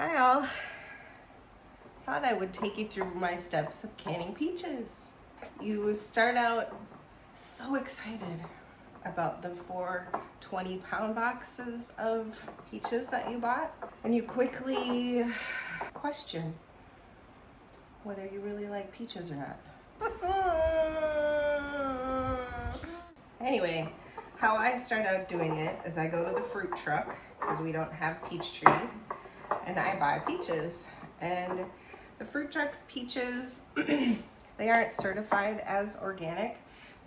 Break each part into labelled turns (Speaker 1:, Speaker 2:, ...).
Speaker 1: Hi all. Thought I would take you through my steps of canning peaches. You start out so excited about the 4 20-pound boxes of peaches that you bought, and you quickly question whether you really like peaches or not. Anyway, how I start out doing it is I go to the fruit truck, because we don't have peach trees, and I buy peaches. And the fruit truck's peaches, they aren't certified as organic,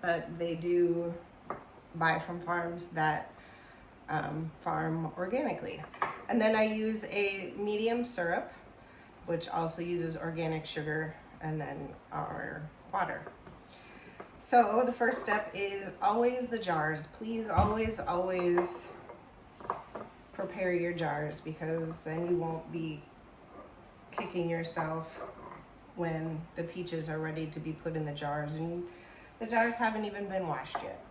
Speaker 1: but they do buy from farms that farm organically. And then I use a medium syrup, which also uses organic sugar, and then our water. So the first step is always the jars. Please always prepare your jars, because then you won't be kicking yourself when the peaches are ready to be put in the jars and the jars haven't even been washed yet.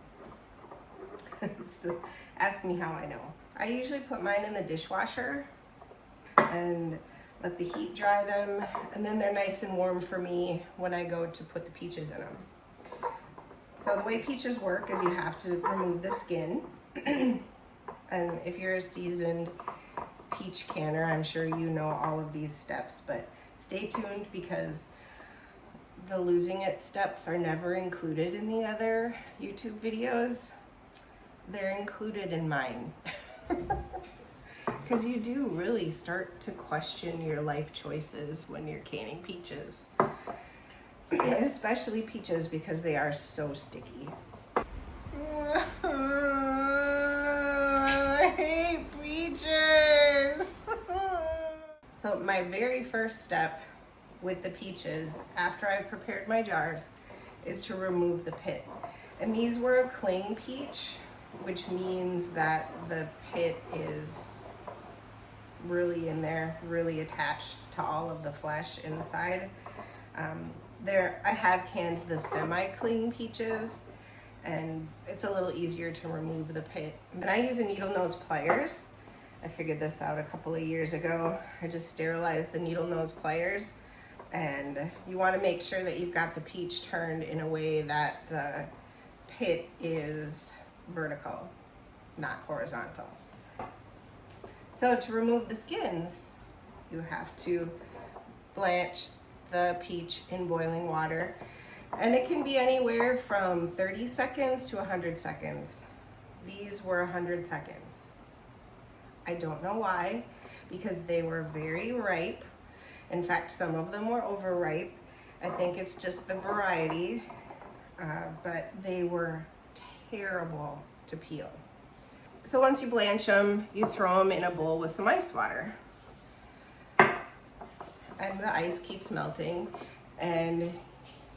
Speaker 1: So ask me how I know. I usually put mine in the dishwasher and let the heat dry them, and then they're nice and warm for me when I go to put the peaches in them. So the way peaches work is you have to remove the skin. And if you're a seasoned peach canner, I'm sure you know all of these steps, but stay tuned, because the losing it steps are never included in the other YouTube videos. They're included in mine. Because you do really start to question your life choices when you're canning peaches. Especially peaches, because they are so sticky. I hate peaches. So my very first step with the peaches, after I've prepared my jars, is to remove the pit. And these were a cling peach, which means that the pit is really in there, really attached to all of the flesh inside. I have canned the semi-cling peaches, and it's a little easier to remove the pit. And I use a needle nose pliers. I figured this out a couple of years ago. I just sterilized the needle nose pliers, and you want to make sure that you've got the peach turned in a way that the pit is vertical, not horizontal. So to remove the skins, you have to blanch the peach in boiling water, and it can be anywhere from 30 seconds to 100 seconds. These were 100 seconds. I don't know why, because they were very ripe. In fact, some of them were overripe. I think it's just the variety, but they were terrible to peel. So once you blanch them, you throw them in a bowl with some ice water. And the ice keeps melting, and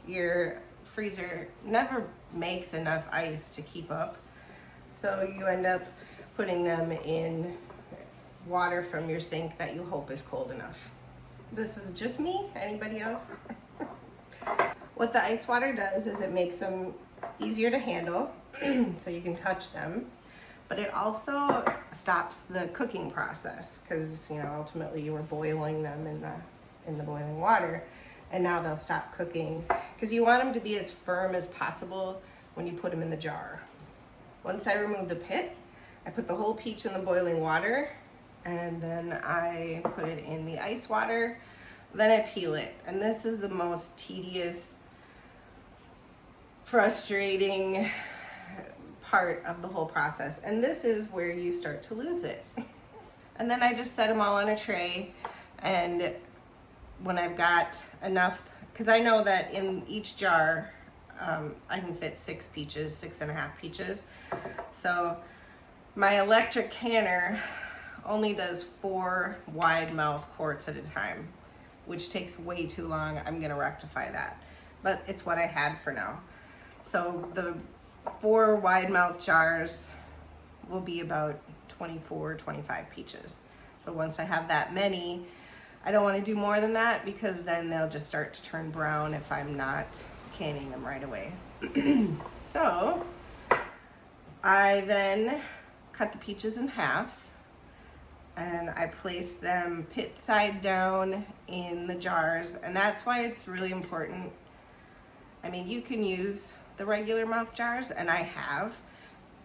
Speaker 1: your freezer never makes enough ice to keep up. So you end up putting them in water from your sink that you hope is cold enough. This is just me. Anybody else? What the ice water does is it makes them easier to handle so you can touch them, but it also stops the cooking process, because ultimately you were boiling them in the boiling water, and now they'll stop cooking, because you want them to be as firm as possible when you put them in the jar. Once I remove the pit, I put the whole peach in the boiling water, and then I put it in the ice water. Then I peel it, and this is the most tedious, frustrating part of the whole process, and this is where you start to lose it. And then I just set them all on a tray, and when I've got enough, because I know that in each jar I can fit 6 peaches, 6.5 peaches. So my electric canner only does 4 wide mouth quarts at a time, which takes way too long. I'm gonna rectify that, but it's what I had for now. So the 4 wide mouth jars will be about 24, 25 peaches. So once I have that many, I don't want to do more than that, because then they'll just start to turn brown if I'm not canning them right away. So I then cut the peaches in half, and I place them pit side down in the jars, and that's why it's really important. I mean, you can use the regular mouth jars, and I have,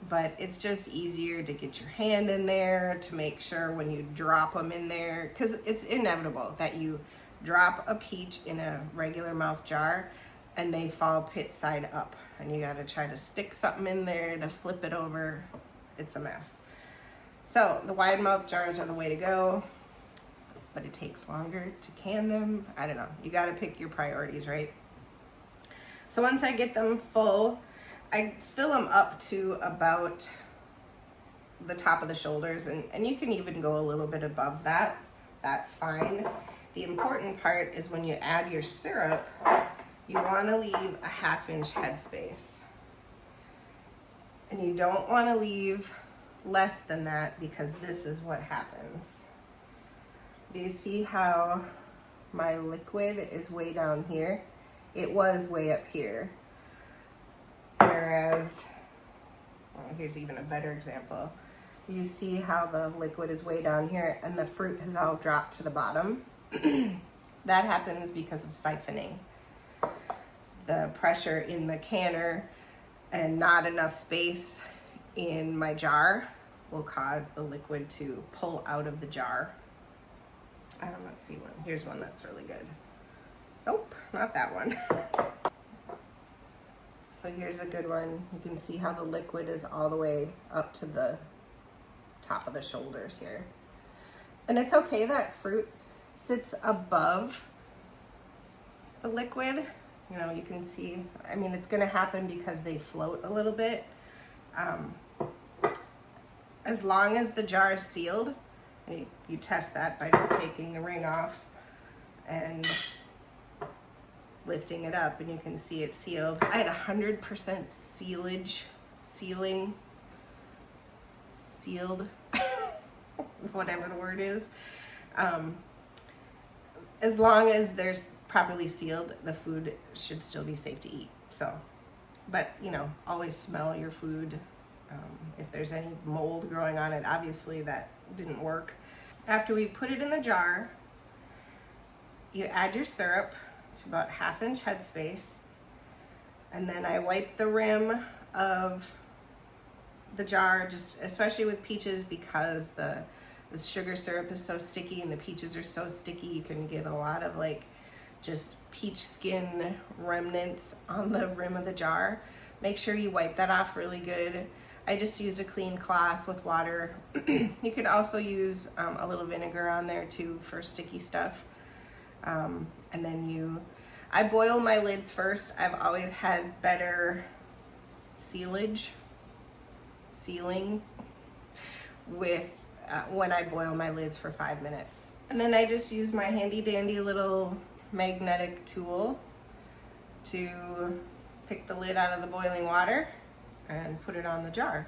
Speaker 1: but it's just easier to get your hand in there to make sure when you drop them in there, because it's inevitable that you drop a peach in a regular mouth jar and they fall pit side up, and you got to try to stick something in there to flip it over. It's a mess. So the wide mouth jars are the way to go, but it takes longer to can them. I don't know, you got to pick your priorities, right? So once I get them full, I fill them up to about the top of the shoulders, and you can even go a little bit above that. That's fine. The important part is when you add your syrup, you want to leave a 1/2 inch headspace. And you don't want to leave less than that, because this is what happens. Do you see how my liquid is way down here? It was way up here. Whereas, well, here's even a better example. You see how the liquid is way down here and the fruit has all dropped to the bottom? That happens because of siphoning. The pressure in the canner and not enough space in my jar will cause the liquid to pull out of the jar. Let's see one. Here's one that's really good. Nope, not that one. So here's a good one. You can see how the liquid is all the way up to the top of the shoulders here. And it's okay that fruit sits above the liquid. You know, you can see, I mean, it's gonna happen because they float a little bit. As long as the jar is sealed, and you test that by just taking the ring off and lifting it up, and you can see it's sealed. I had 100% sealed, whatever the word is. As long as there's properly sealed, the food should still be safe to eat. So, but you know, always smell your food. If there's any mold growing on it, obviously that didn't work. After we put it in the jar, you add your syrup to about 1/2 inch headspace, and then I wipe the rim of the jar, just especially with peaches, because the sugar syrup is so sticky and the peaches are so sticky, you can get a lot of like just peach skin remnants on the rim of the jar. Make sure you wipe that off really good. I just used a clean cloth with water. You could also use a little vinegar on there too for sticky stuff. And then I boil my lids first. I've always had better sealing with when I boil my lids for 5 minutes. And then I just use my handy dandy little magnetic tool to pick the lid out of the boiling water and put it on the jar.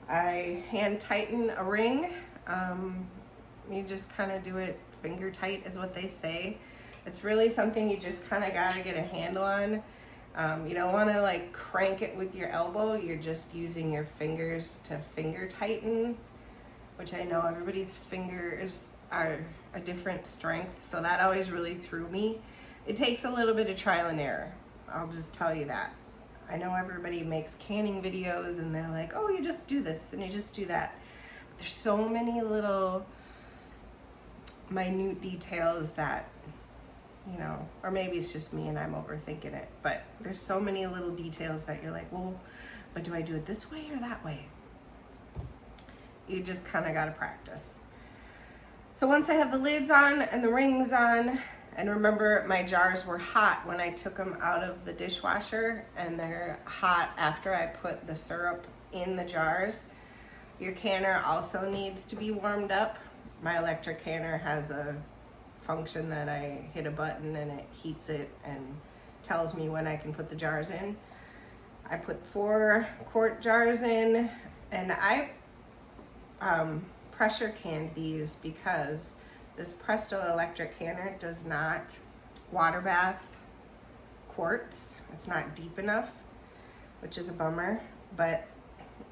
Speaker 1: I hand tighten a ring. You just kind of do it finger tight is what they say. It's really something you just kind of got to get a handle on. You don't want to like crank it with your elbow. You're just using your fingers to finger tighten, which I know everybody's fingers are a different strength, so that always really threw me. It takes a little bit of trial and error. I'll just tell you that. I know everybody makes canning videos and they're like, oh, you just do this and you just do that. But there's so many little minute details that, you know, or maybe it's just me and I'm overthinking it, but there's so many little details that you're like, well, but do I do it this way or that way? You just kind of got to practice. So once I have the lids on and the rings on, and remember my jars were hot when I took them out of the dishwasher, and they're hot after I put the syrup in the jars. Your canner also needs to be warmed up. My electric canner has a function that I hit a button and it heats it and tells me when I can put the jars in. I put 4 quart jars in, and I pressure canned these because this Presto electric canner does not water bath quarts. It's not deep enough, which is a bummer, but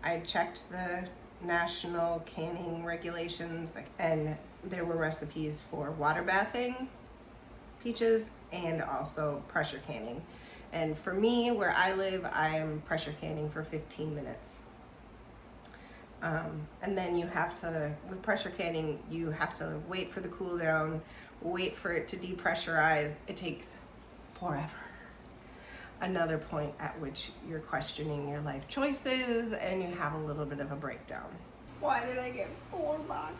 Speaker 1: I checked the national canning regulations, and there were recipes for water bathing peaches and also pressure canning. And for me, where I live, I am pressure canning for 15 minutes. And then you have to, with pressure canning, you have to wait for the cool down, wait for it to depressurize. It takes forever. Another point at which you're questioning your life choices and you have a little bit of a breakdown. Why did I get 4 boxes?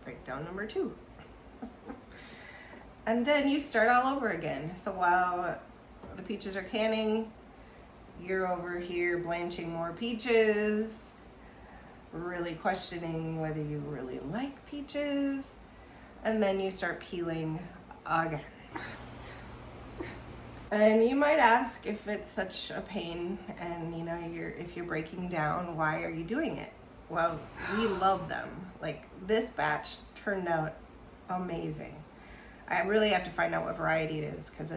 Speaker 1: Breakdown number 2. And then you start all over again. So while the peaches are canning, you're over here blanching more peaches, really questioning whether you really like peaches, and then you start peeling again. And you might ask if it's such a pain and if you're breaking down, why are you doing it? Well, we love them. Like, this batch turned out amazing. I really have to find out what variety it is because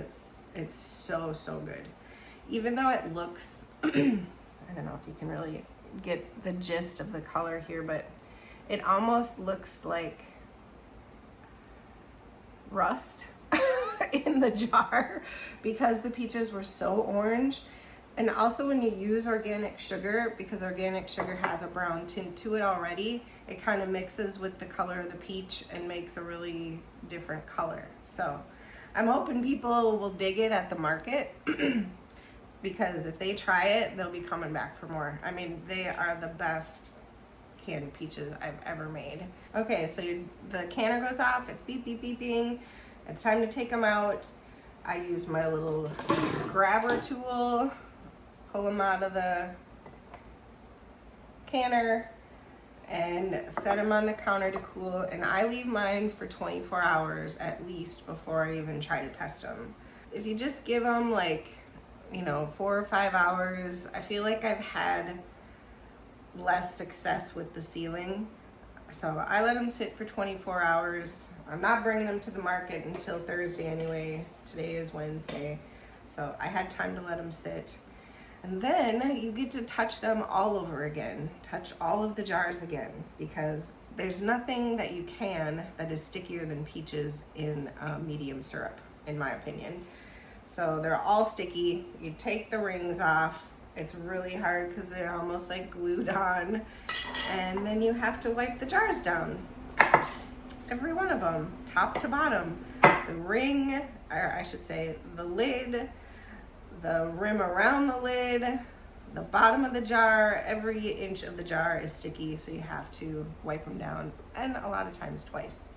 Speaker 1: it's so good. Even though it looks, I don't know if you can really get the gist of the color here, but it almost looks like rust in the jar because the peaches were so orange. And also when you use organic sugar, because organic sugar has a brown tint to it already, it kind of mixes with the color of the peach and makes a really different color. So I'm hoping people will dig it at the market because if they try it, they'll be coming back for more. I mean, they are the best canned peaches I've ever made. Okay, so the canner goes off, it's beep, beep, beeping. It's time to take them out. I use my little grabber tool, pull them out of the canner and set them on the counter to cool. And I leave mine for 24 hours at least before I even try to test them. If you just give them 4 or 5 hours, I feel like I've had less success with the sealing. So I let them sit for 24 hours. I'm not bringing them to the market until Thursday anyway. Today is Wednesday. So I had time to let them sit. And then you get to touch them all over again. Touch all of the jars again, because there's nothing that you can that is stickier than peaches in medium syrup, in my opinion. So they're all sticky. You take the rings off. It's really hard because they're almost like glued on. And then you have to wipe the jars down. Every one of them, top to bottom. The ring, or I should say the lid, the rim around the lid, the bottom of the jar, every inch of the jar is sticky, so you have to wipe them down, and a lot of times twice.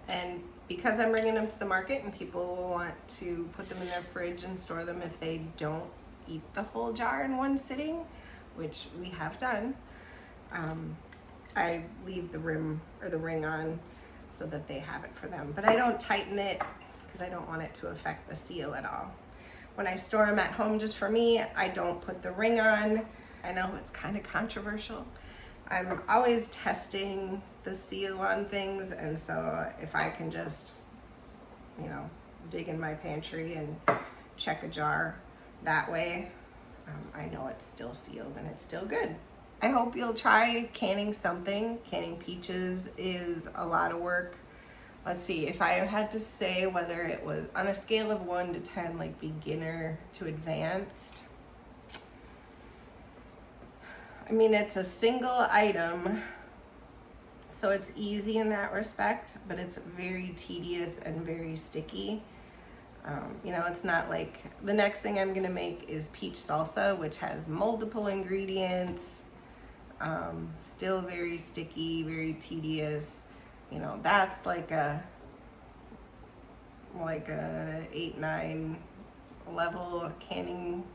Speaker 1: And because I'm bringing them to the market and people will want to put them in their fridge and store them if they don't eat the whole jar in one sitting, which we have done, I leave the rim or the ring on so that they have it for them. But I don't tighten it because I don't want it to affect the seal at all. When I store them at home just for me, I don't put the ring on. I know it's kind of controversial. I'm always testing the seal on things, and so if I can just, dig in my pantry and check a jar that way, I know it's still sealed and it's still good. I hope you'll try canning something. Canning peaches is a lot of work. Let's see, if I had to say whether it was on a scale of 1 to 10, like beginner to advanced, I mean, it's a single item, so it's easy in that respect, but it's very tedious and very sticky. It's not like, the next thing I'm gonna make is peach salsa, which has multiple ingredients, still very sticky, very tedious. That's like a 8-9 level canning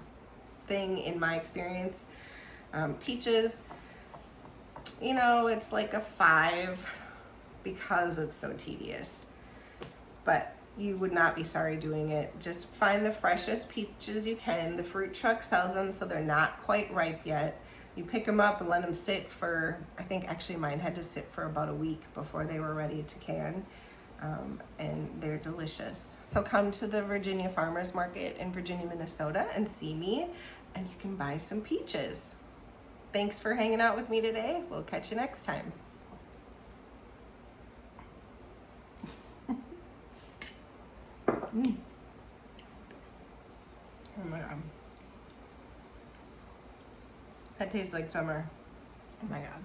Speaker 1: thing in my experience. Peaches, it's like a 5 because it's so tedious, but you would not be sorry doing it. Just find the freshest peaches you can. The fruit truck sells them, so they're not quite ripe yet. You pick them up and let them sit for, I think actually mine had to sit for about a week before they were ready to can, and they're delicious. So come to the Virginia Farmers Market in Virginia, Minnesota and see me. and you can buy some peaches. Thanks for hanging out with me today. We'll catch you next time. Oh my God. That tastes like summer. Oh my God.